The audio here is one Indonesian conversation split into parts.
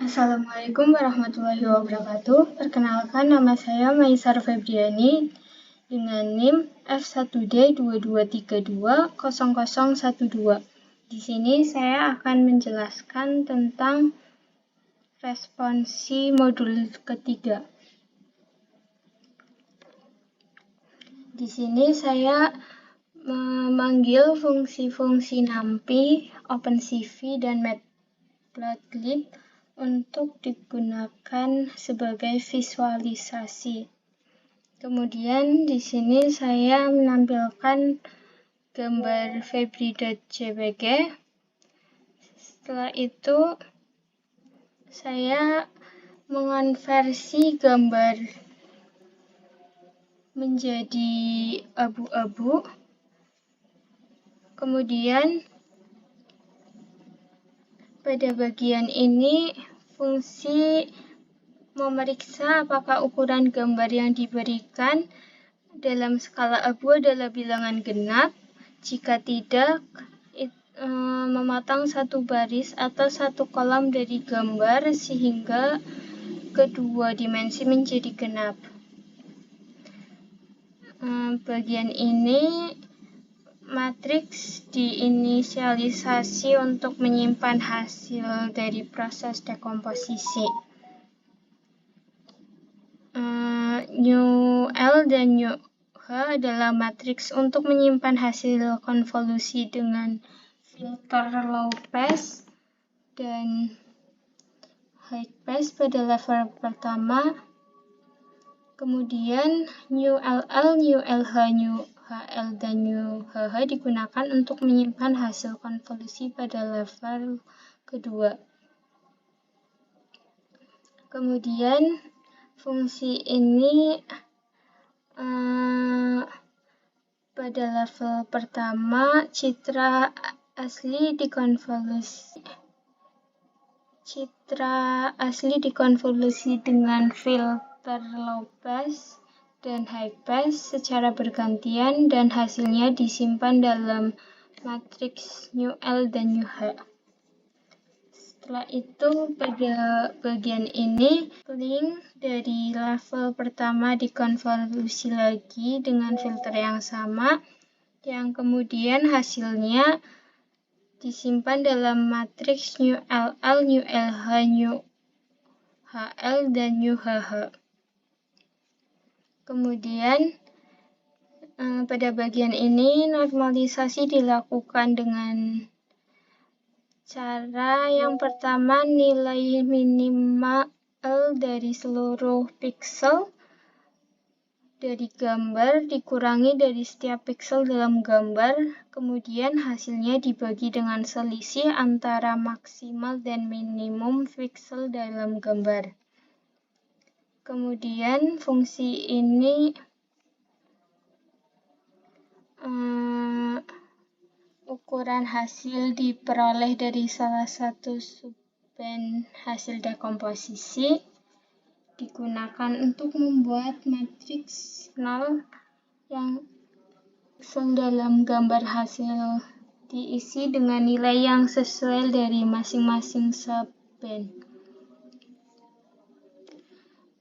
Assalamualaikum warahmatullahi wabarakatuh. Perkenalkan, nama saya Maisar Febriani dengan NIM F1D22320012. Di sini saya akan menjelaskan tentang responsi modul ketiga. Di sini saya memanggil fungsi-fungsi NumPy, OpenCV, dan Matplotlib untuk digunakan sebagai visualisasi. Kemudian di sini saya menampilkan gambar febri.jpg. Setelah itu saya mengonversi gambar menjadi abu-abu. Kemudian pada bagian ini fungsi memeriksa apakah ukuran gambar yang diberikan dalam skala abu adalah bilangan genap. Jika tidak, memotong satu baris atau satu kolom dari gambar sehingga kedua dimensi menjadi genap. Bagian ini matriks diinisialisasi untuk menyimpan hasil dari proses dekomposisi. New L dan New H adalah matriks untuk menyimpan hasil konvolusi dengan filter low pass dan high pass pada level pertama. Kemudian New LL, New LH, New HL, dan New HH digunakan untuk menyimpan hasil konvolusi pada level kedua. Kemudian fungsi ini pada level pertama citra asli dikonvolusi dengan filter low pass dan high pass secara bergantian dan hasilnya disimpan dalam matriks New L dan New H. Setelah itu pada bagian ini link dari level pertama dikonvolusi lagi dengan filter yang sama, yang kemudian hasilnya disimpan dalam matriks New LL, New LH, New HL, dan New HH. Kemudian pada bagian ini normalisasi dilakukan dengan cara yang pertama, nilai minimal dari seluruh pixel dari gambar dikurangi dari setiap pixel dalam gambar, kemudian hasilnya dibagi dengan selisih antara maksimal dan minimum pixel dalam gambar. Kemudian fungsi ini ukuran hasil diperoleh dari salah satu subband hasil dekomposisi digunakan untuk membuat matriks nol yang dalam gambar hasil diisi dengan nilai yang sesuai dari masing-masing subband.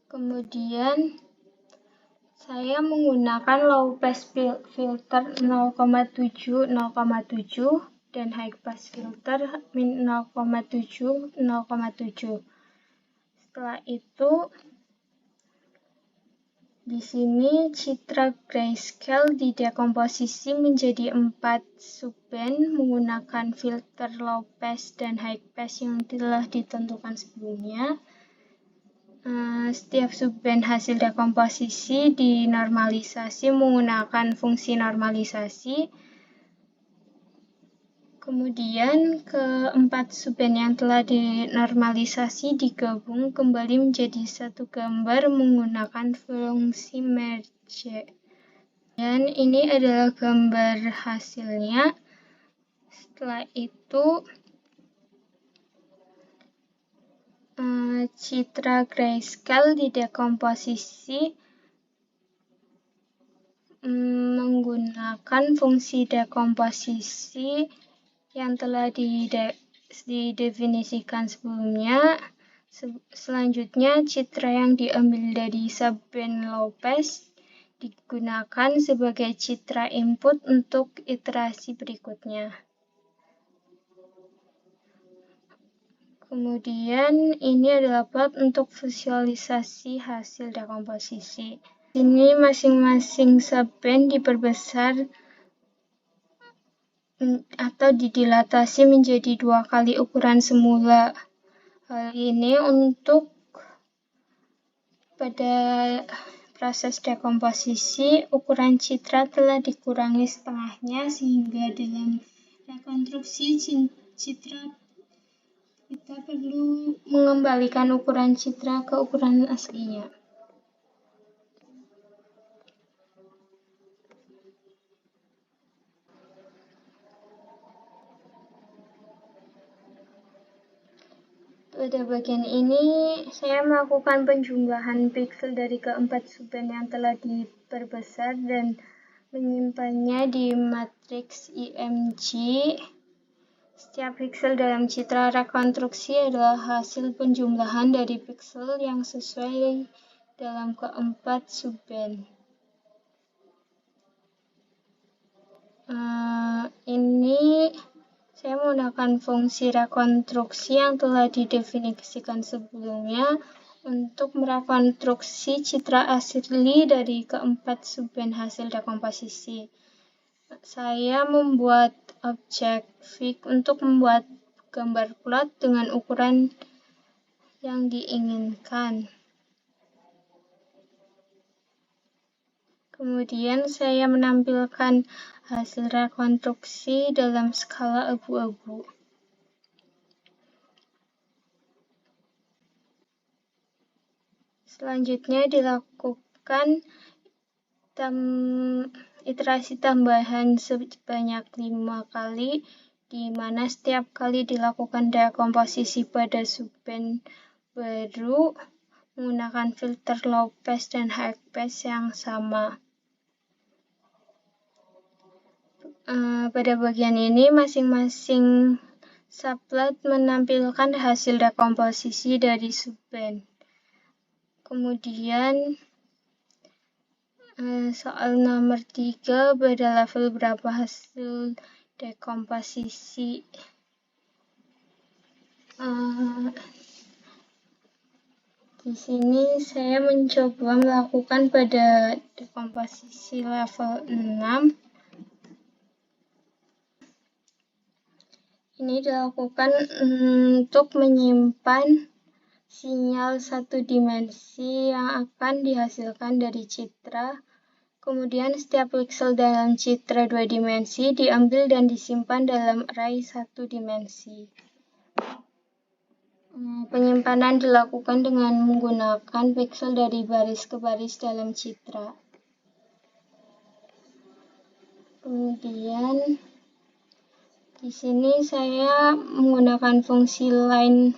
Kemudian saya menggunakan low pass filter 0,7, 0,7 dan high pass filter 0,7, 0,7. Setelah itu di sini citra grayscale didekomposisi menjadi 4 subband menggunakan filter low pass dan high pass yang telah ditentukan sebelumnya. Setiap subband hasil dekomposisi dinormalisasi menggunakan fungsi normalisasi. Kemudian keempat subband yang telah dinormalisasi digabung kembali menjadi satu gambar menggunakan fungsi merge. Dan ini adalah gambar hasilnya. Setelah itu citra grayscale didekomposisi menggunakan fungsi dekomposisi yang telah didefinisikan sebelumnya. Selanjutnya, citra yang diambil dari subband low pass digunakan sebagai citra input untuk iterasi berikutnya. Kemudian ini adalah plot untuk visualisasi hasil dekomposisi. Ini masing-masing subband diperbesar atau didilatasi menjadi 2 kali ukuran semula. Hal ini untuk pada proses dekomposisi, ukuran citra telah dikurangi setengahnya sehingga dalam rekonstruksi citra kita perlu mengembalikan ukuran citra ke ukuran aslinya. Pada bagian ini, saya melakukan penjumlahan pixel dari keempat subband yang telah diperbesar dan menyimpannya di matriks IMG. Setiap pixel dalam citra rekonstruksi adalah hasil penjumlahan dari pixel yang sesuai dalam keempat subband. Ini saya menggunakan fungsi rekonstruksi yang telah didefinisikan sebelumnya untuk merekonstruksi citra asli dari keempat subband hasil dekomposisi. Saya membuat objek fig untuk membuat gambar plot dengan ukuran yang diinginkan. Kemudian saya menampilkan hasil rekonstruksi dalam skala abu-abu. Selanjutnya dilakukan iterasi tambahan sebanyak 5 kali, di mana setiap kali dilakukan dekomposisi pada subband baru menggunakan filter low pass dan high pass yang sama. Pada bagian ini masing-masing subplot menampilkan hasil dekomposisi dari subband. Kemudian soal nomor 3 pada level berapa hasil dekomposisi. Di sini saya mencoba melakukan pada dekomposisi level 6. Ini dilakukan untuk menyimpan sinyal satu dimensi yang akan dihasilkan dari citra. Kemudian setiap pixel dalam citra 2 dimensi diambil dan disimpan dalam array 1 dimensi. Penyimpanan dilakukan dengan menggunakan pixel dari baris ke baris dalam citra. Kemudian di sini saya menggunakan fungsi line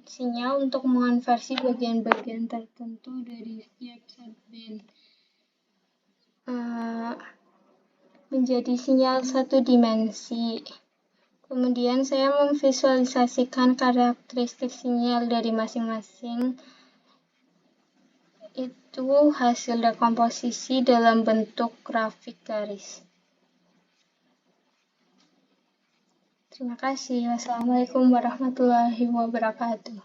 sinyal untuk mengonversi bagian-bagian tertentu dari setiap subband menjadi sinyal satu dimensi. Kemudian saya memvisualisasikan karakteristik sinyal dari masing-masing itu hasil dekomposisi dalam bentuk grafik garis. Terima kasih. Wassalamualaikum warahmatullahi wabarakatuh.